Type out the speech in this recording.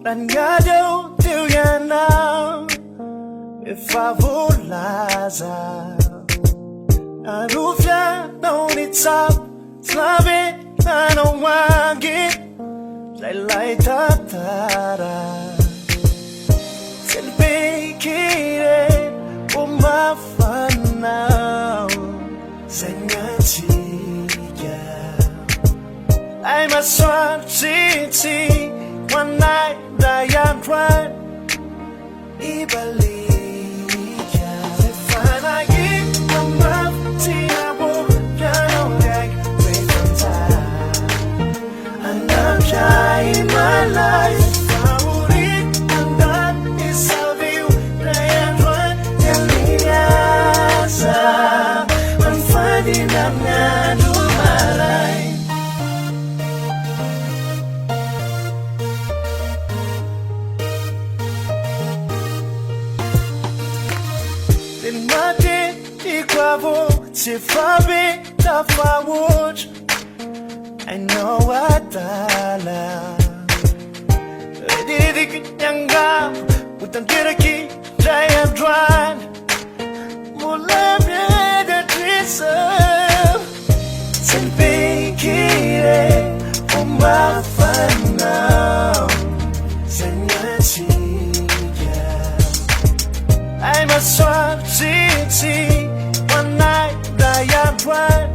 Ranhado teu yanao me favolaza a rufia não nitsap slave na não wangi lai tatara selbe kire umafanao senyatia I'm a swap city one night I am trying Ibalia if I give a map to your book piano deck with time and I'm trying my life favorite and that is how you play and run Eliasa I'm finding I'm not do my life Mate ikwavo tifabe tafawuch I know what ala Didik yanga utang kiraki giant dwan Mulabye the trisam Selbe kire umafana Senyachi I'm a swap city one night I am one.